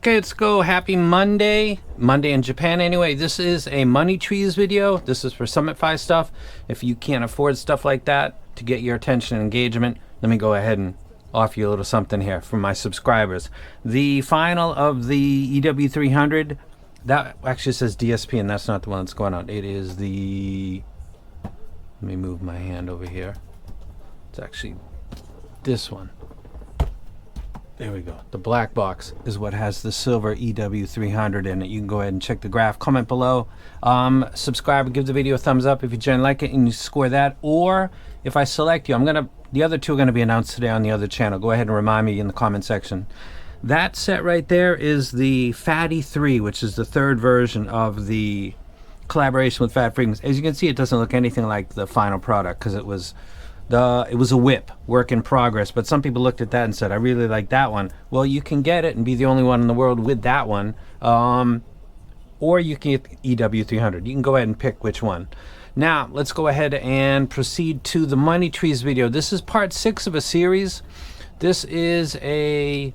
Okay, let's go. Happy Monday. Monday in Japan anyway. This is a money trees video. This is for Summit Fi stuff. If you can't afford stuff like that to get your attention and engagement, let me go ahead and offer you a little something here from my subscribers. The final of the EW300, that actually says DSP, and that's not the one that's going on. It is the, let me move my hand over here. It's actually this one. There we go. The black box is what has the silver EW300 in it. You can go ahead and check the graph. Comment below. Subscribe. Give the video a thumbs up if you generally like it and you score that. Or if I select you, the other two are going to be announced today on the other channel. Go ahead and remind me in the comment section. That set right there is the Fatty 3, which is the third version of the collaboration with Fat Frequency. As you can see, it doesn't look anything like the final product because it was a whip, work in progress. But some people looked at that and said, I really like that one. Well, you can get it and be the only one in the world with that one. Or you can get EW300. You can go ahead and pick which one. Now, let's go ahead and proceed to the Money Trees video. This is part 6 of a series. This is a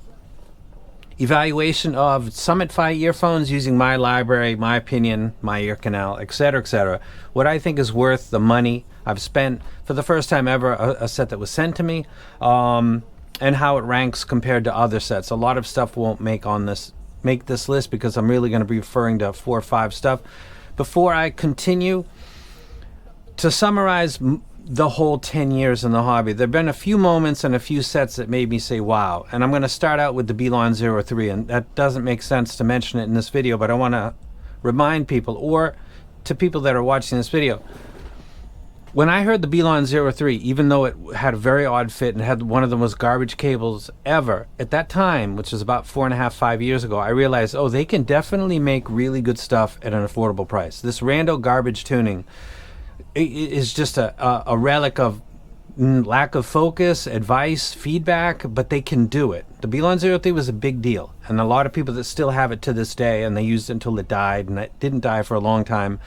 evaluation of Summit Fi earphones using my library, my opinion, my ear canal, etc., etc. What I think is worth the money. I've spent, for the first time ever, a set that was sent to me, and how it ranks compared to other sets. A lot of stuff won't make this list because I'm really going to be referring to 4 or 5 stuff. Before I continue, to summarize the whole 10 years in the hobby, there have been a few moments and a few sets that made me say wow. And I'm going to start out with the Beeline 03, and that doesn't make sense to mention it in this video, but I want to remind people, or to people that are watching this video, when I heard the Beeline 03, even though it had a very odd fit and had one of the most garbage cables ever, at that time, which was about 4.5, 5 years ago, I realized, oh, they can definitely make really good stuff at an affordable price. This rando garbage tuning is just a relic of lack of focus, advice, feedback, but they can do it. The Beeline 03 was a big deal, and a lot of people that still have it to this day, and they used it until it died, and it didn't die for a long time.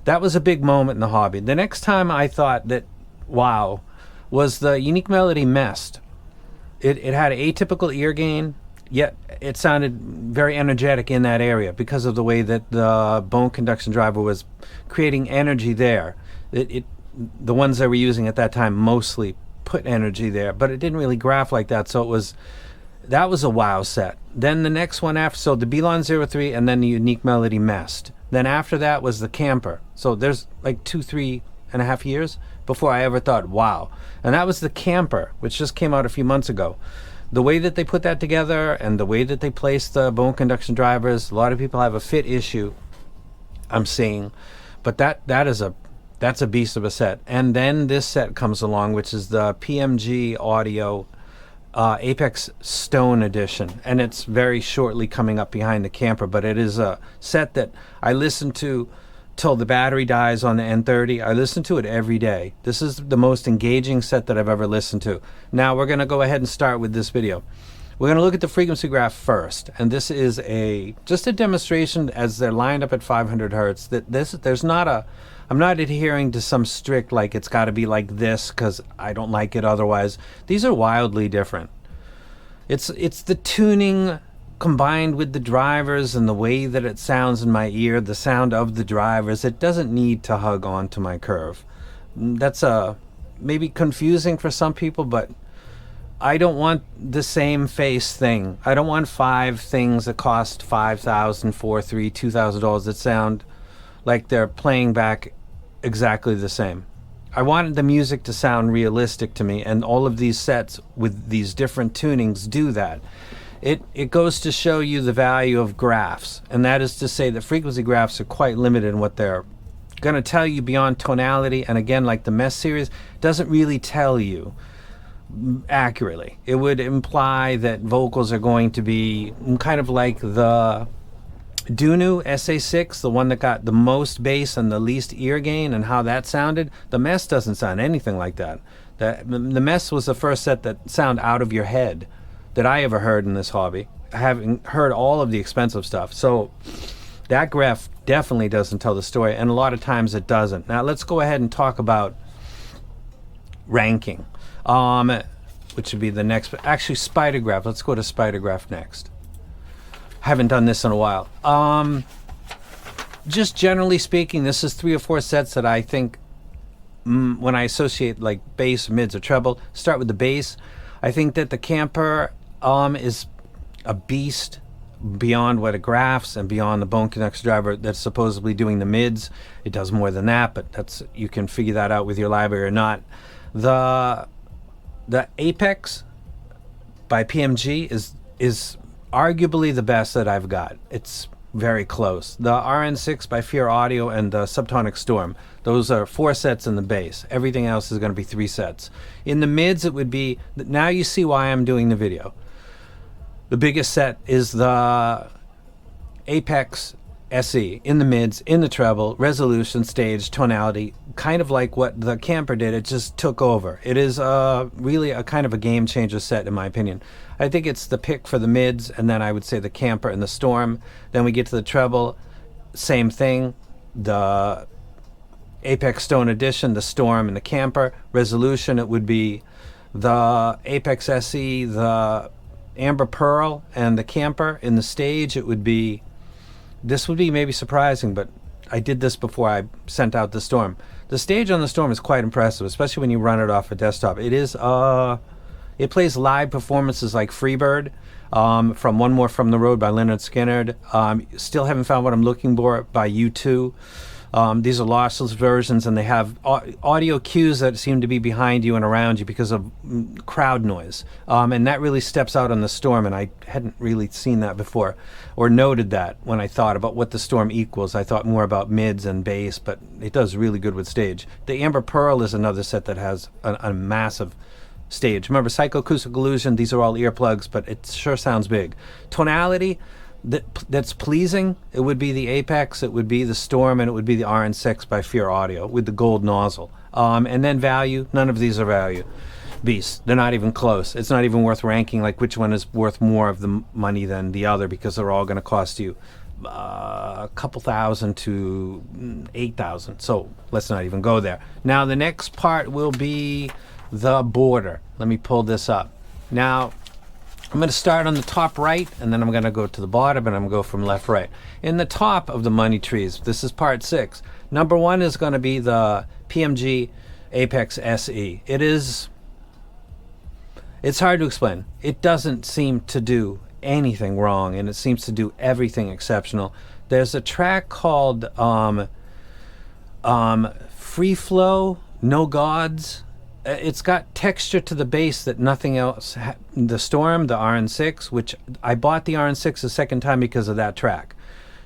That was a big moment in the hobby. The next time I thought that, wow, was the Unique Melody Mest. It had an atypical ear gain, yet it sounded very energetic in that area because of the way that the bone conduction driver was creating energy there. The ones they were using at that time mostly put energy there, but it didn't really graph like that, so that was a wow set. Then the next one after, so the Beeline 03 and then the Unique Melody Mest. Then after that was the Camper. So there's like 3.5 years before I ever thought, wow. And that was the Camper, which just came out a few months ago. The way that they put that together and the way that they placed the bone conduction drivers, a lot of people have a fit issue, I'm seeing. But that's a beast of a set. And then this set comes along, which is the PMG Audio Apex Stone Edition, and it's very shortly coming up behind the Camper, but it is a set that I listen to till the battery dies on the N30. I listen to it every day. This is the most engaging set that I've ever listened to. Now we're going to go ahead and start with this video. We're going to look at the frequency graph first, and this is just a demonstration as they're lined up at 500 hertz. I'm not adhering to some strict, like it's got to be like this because I don't like it otherwise. These are wildly different. It's the tuning combined with the drivers and the way that it sounds in my ear, the sound of the drivers. It doesn't need to hug onto my curve. That's maybe confusing for some people, but I don't want the same face thing. I don't want 5 things that cost $5,000, $4,000, $2,000 that sound like they're playing back exactly the same. I wanted the music to sound realistic to me, and all of these sets with these different tunings do that. It goes to show you the value of graphs, and that is to say that frequency graphs are quite limited in what they're going to tell you beyond tonality, and again, like the Mest series, doesn't really tell you accurately. It would imply that vocals are going to be kind of like the Dunu SA6, the one that got the most bass and the least ear gain, and how that sounded. The Mest doesn't sound anything like that. The Mest was the first set that sound out of your head that I ever heard in this hobby, having heard all of the expensive stuff. So that graph definitely doesn't tell the story, and a lot of times it doesn't. Now let's go ahead and talk about ranking, which would be the next, actually Spider Graph. Let's go to Spider Graph next. Haven't done this in a while. Just generally speaking, this is 3 or 4 sets that I think when I associate like bass, mids, or treble, start with the bass. I think that the Camper is a beast beyond what it graphs and beyond the Bone Conductor driver that's supposedly doing the mids. It does more than that, but that's, you can figure that out with your library or not. The Apex by PMG is arguably the best that I've got. It's very close. The RN6 by Fear Audio and the Subtonic Storm, those are 4 sets in the bass. Everything else is going to be 3 sets. In the mids, it would be, now you see why I'm doing the video. The biggest set is the Apex SE in the mids, in the treble, resolution, stage, tonality, kind of like what the Camper did. It just took over. It is really a kind of a game changer set, in my opinion. I think it's the pick for the mids, and then I would say the Camper and the Storm. Then we get to the treble, same thing. The Apex Stone Edition, the Storm, and the Camper. Resolution, it would be the Apex SE, the Amber Pearl, and the Camper. In the stage, it would be, this would be maybe surprising, but I did this before I sent out the Storm. The stage on the Storm is quite impressive, especially when you run it off a desktop. It is, it plays live performances like Freebird, from One More From the Road by Leonard Skinner. Still Haven't Found What I'm Looking For by U2. These are lossless versions, and they have audio cues that seem to be behind you and around you because of crowd noise. And that really steps out on the Storm, and I hadn't really seen that before or noted that when I thought about what the Storm equals. I thought more about mids and bass, but it does really good with stage. The Amber Pearl is another set that has a massive stage. Remember, Psychoacoustic Illusion, these are all earplugs, but it sure sounds big. Tonality, that's pleasing, it would be the Apex, it would be the Storm, and it would be the RN6 by Fear Audio with the gold nozzle. And then value, none of these are value beasts. They're not even close. It's not even worth ranking like which one is worth more of the money than the other, because they're all going to cost you a couple thousand to 8,000. So let's not even go there. Now the next part will be the border. Let me pull this up. Now I'm going to start on the top right, and then I'm going to go to the bottom, and I'm going to go from left right. In the top of the money trees, this is part 6. Number 1 is going to be the PMG Apex SE. It's hard to explain. It doesn't seem to do anything wrong, and it seems to do everything exceptional. There's a track called Free Flow, No Gods. It's got texture to the bass that nothing else. The Storm, the RN6, which I bought the RN6 a second time because of that track.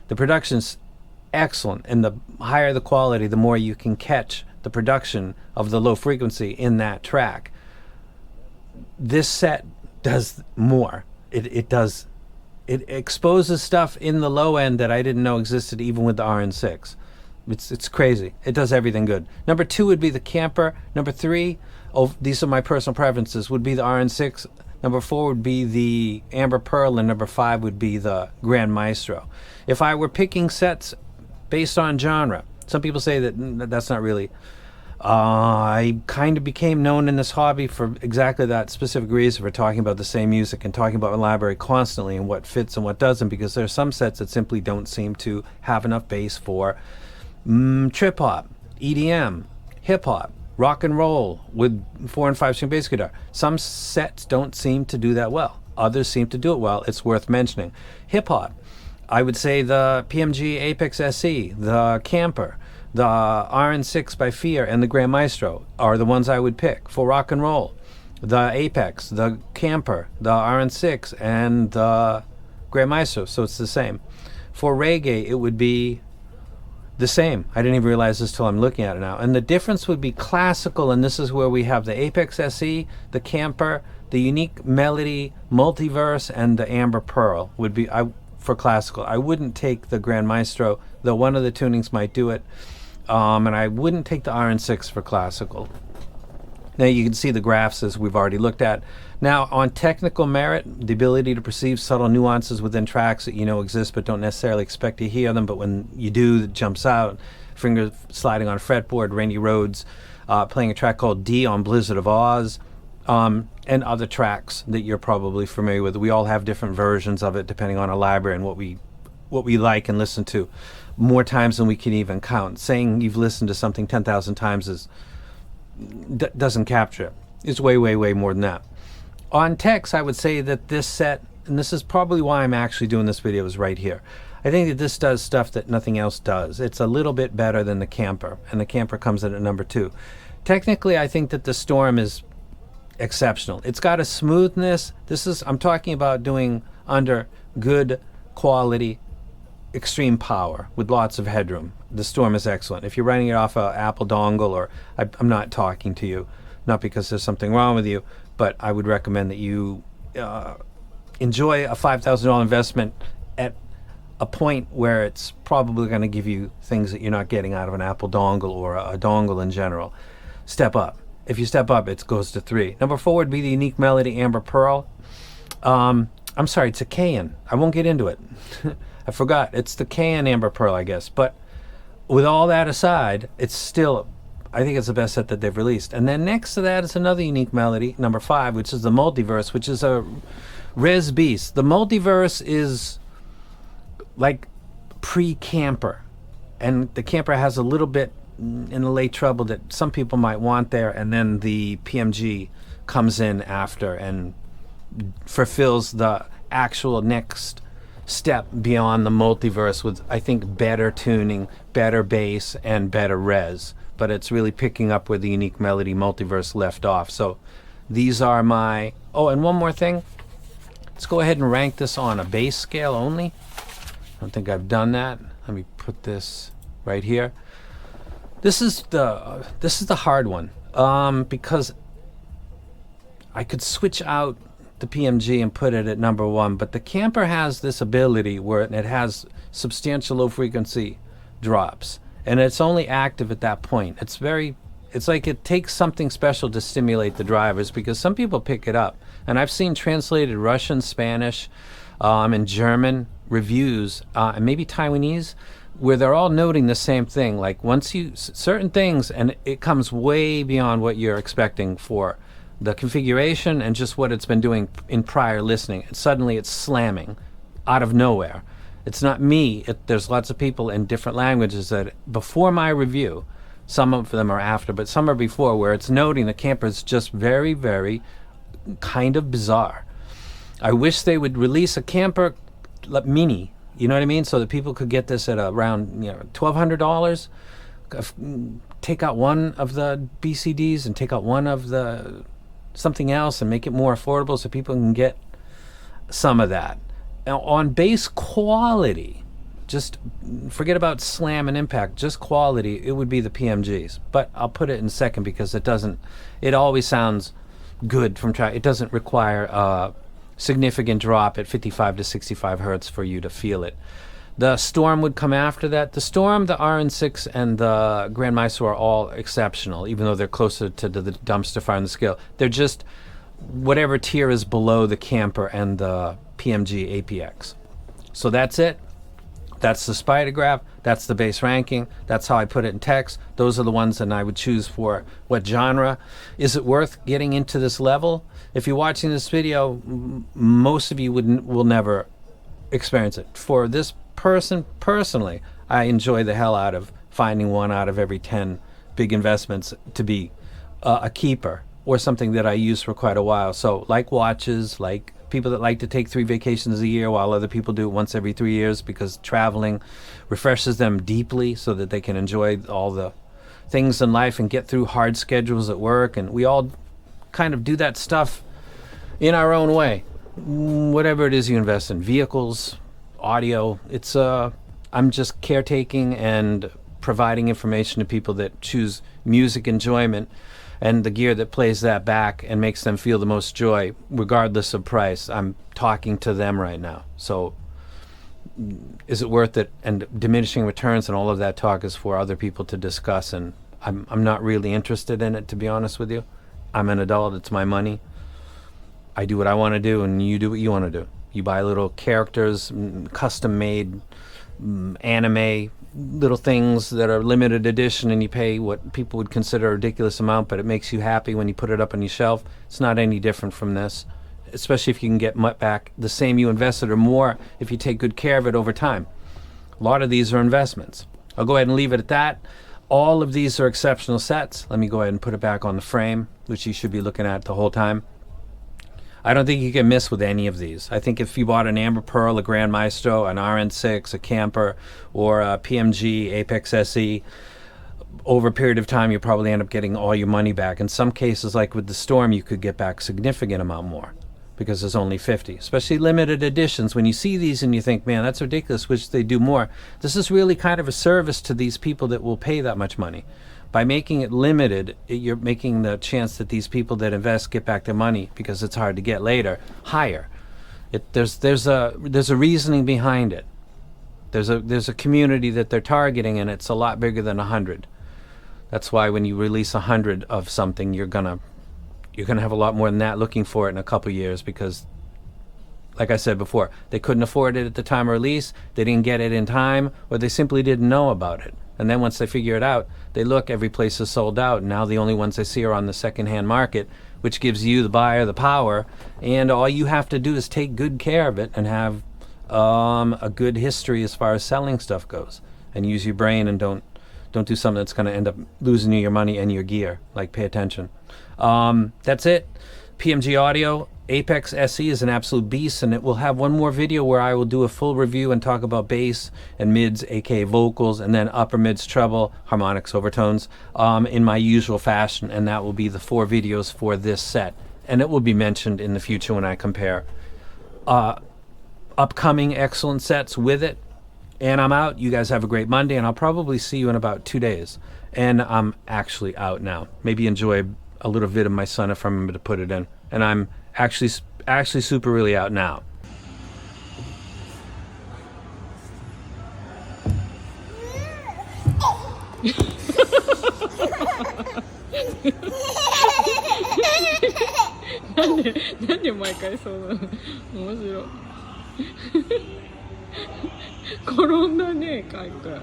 The production's excellent, and the higher the quality, the more you can catch the production of the low frequency in that track. This set does more. It exposes stuff in the low end that I didn't know existed even with the RN6. It's crazy. It does everything good. Number 2 would be the Camper. Number 3, these are my personal preferences, would be the RN6. Number 4 would be the Amber Pearl, and number 5 would be the Grand Maestro. If I were picking sets based on genre, some people say that that's not really. I kind of became known in this hobby for exactly that specific reason, for talking about the same music and talking about my library constantly and what fits and what doesn't, because there are some sets that simply don't seem to have enough bass for trip hop, EDM, hip hop, rock and roll with 4 and 5 string bass guitar. Some sets don't seem to do that well. Others seem to do it well. It's worth mentioning. Hip hop, I would say the PMG Apex SE, the Camper, the RN6 by Fear, and the Grand Maestro are the ones I would pick. For rock and roll, the Apex, the Camper, the RN6, and the Grand Maestro, so it's the same. For reggae, it would be the same. I didn't even realize this till I'm looking at it now. And the difference would be classical, and this is where we have the Apex SE, the Camper, the Unique Melody, Multiverse, and the Amber Pearl would be for classical. I wouldn't take the Grand Maestro, though one of the tunings might do it. And I wouldn't take the RN6 for classical. Now you can see the graphs as we've already looked at. Now on technical merit, the ability to perceive subtle nuances within tracks that you know exist but don't necessarily expect to hear them, but when you do, it jumps out. Finger sliding on a fretboard, Randy Rhoads playing a track called D on Blizzard of Oz. and other tracks that you're probably familiar with. We all have different versions of it depending on our library and what we like and listen to, more times than we can even count. Saying you've listened to something 10,000 times doesn't capture it. It's way, way, way more than that. On techs, I would say that this set, and this is probably why I'm actually doing this video, is right here. I think that this does stuff that nothing else does. It's a little bit better than the Camper, and the Camper comes in at number 2. Technically, I think that the Storm is exceptional. It's got a smoothness. I'm talking about doing under good quality, extreme power with lots of headroom. The Storm is excellent. If you're running it off a Apple dongle, or I'm not talking to you, not because there's something wrong with you, but I would recommend that you enjoy a $5,000 investment at a point where it's probably going to give you things that you're not getting out of an Apple dongle or a dongle in general. Step up. If you step up, it goes to 3. Number 4 would be the Unique Melody Amber Pearl. I'm sorry, it's a Cayenne. I won't get into it. I forgot. It's the Cayenne Amber Pearl, I guess. But with all that aside, it's still, I think it's the best set that they've released. And then next to that is another Unique Melody, number 5, which is the Multiverse, which is a res beast. The Multiverse is like pre-Camper, and the Camper has a little bit in the late trouble that some people might want there, and then the PMG comes in after and fulfills the actual next step beyond the Multiverse with, I think, better tuning, better bass, and better res. But it's really picking up where the Unique Melody Multiverse left off. So these are my... Oh, and one more thing. Let's go ahead and rank this on a bass scale only. I don't think I've done that. Let me put this right here. This is the hard one, because I could switch out the PMG and put it at number 1, but the Camper has this ability where it has substantial low frequency drops, and it's only active at that point. It's like it takes something special to stimulate the drivers, because some people pick it up, and I've seen translated Russian, Spanish, and German reviews, and maybe Taiwanese, where they're all noting the same thing. Like, once you certain things, and it comes way beyond what you're expecting for the configuration and just what it's been doing in prior listening, and suddenly it's slamming out of nowhere. It's not me. There's lots of people in different languages that before my review, some of them are after, but some are before, where it's noting the Camper is just very, very kind of bizarre. I wish they would release a Camper mini, you know what I mean, so that people could get this at around $1,200. Take out one of the BCDs and take out one of the something else and make it more affordable so people can get some of that. Now, on bass quality, just forget about slam and impact, just quality, it would be the PMGs. But I'll put it in second because it always sounds good from track. It doesn't require a significant drop at 55 to 65 hertz for you to feel it. The Storm would come after that. The Storm, the RN6, and the Grand Maestro are all exceptional, even though they're closer to the dumpster fire on the scale. They're just whatever tier is below the Camper and the PMG APX. So that's it. That's the Spidergraph. That's the bass ranking. That's how I put it in text. Those are the ones that I would choose for what genre. Is it worth getting into this level? If you're watching this video, most of you will never experience it. For this person, personally, I enjoy the hell out of finding one out of every 10 big investments to be a keeper or something that I use for quite a while. So like watches, like people that like to take 3 vacations a year while other people do it once every 3 years because traveling refreshes them deeply so that they can enjoy all the things in life and get through hard schedules at work. And we all kind of do that stuff in our own way. Whatever it is you invest in, vehicles, audio, I'm just caretaking and providing information to people that choose music enjoyment and the gear that plays that back and makes them feel the most joy regardless of price. I'm talking to them right now. So is it worth it? And diminishing returns and all of that talk is for other people to discuss, and I'm not really interested in it, to be honest with you. I'm an adult. It's my money. I do what I want to do, and you do what you want to do. You buy little characters, custom-made anime little things that are limited edition, and you pay what people would consider a ridiculous amount, but it makes you happy when you put it up on your shelf. It's not any different from this, especially if you can get back the same you invested or more if you take good care of it over time. A lot of these are investments. I'll go ahead and leave it at that. All of these are exceptional sets. Let me go ahead and put it back on the frame, which you should be looking at the whole time. I don't think you can miss with any of these. I think if you bought an Amber Pearl, a Grand Maestro, an RN6, a Camper, or a PMG Apex SE, over a period of time, you probably end up getting all your money back. In some cases, like with the Storm, you could get back a significant amount more because there's only 50, especially limited editions. When you see these and you think, man, that's ridiculous, wish they do more. This is really kind of a service to these people that will pay that much money. By making it limited, you're making the chance that these people that invest get back their money, because it's hard to get later, higher. There's a reasoning behind it. There's a community that they're targeting, and it's a lot bigger than 100. That's why when you release 100 of something, you're gonna have a lot more than that looking for it in a couple years, because, like I said before, they couldn't afford it at the time of release, they didn't get it in time, or they simply didn't know about it. And then once they figure it out, they look, every place is sold out, and now the only ones they see are on the secondhand market, which gives you, the buyer, the power, and all you have to do is take good care of it and have a good history as far as selling stuff goes, and use your brain, and don't do something that's going to end up losing you your money and your gear. Like, pay attention. That's it. PMG Audio. Apex SE is an absolute beast, and it will have one more video where I will do a full review and talk about bass and mids, aka vocals, and then upper mids, treble, harmonics, overtones, in my usual fashion, and that will be the 4 videos for this set, and it will be mentioned in the future when I compare upcoming excellent sets with it. And I'm out. You guys have a great Monday, and I'll probably see you in about 2 days. And I'm actually out now. Maybe enjoy a little bit of my son if I remember to put it in. And I'm actually super really out now.なんで毎回そうなの？面白い。転んだね、カイ君。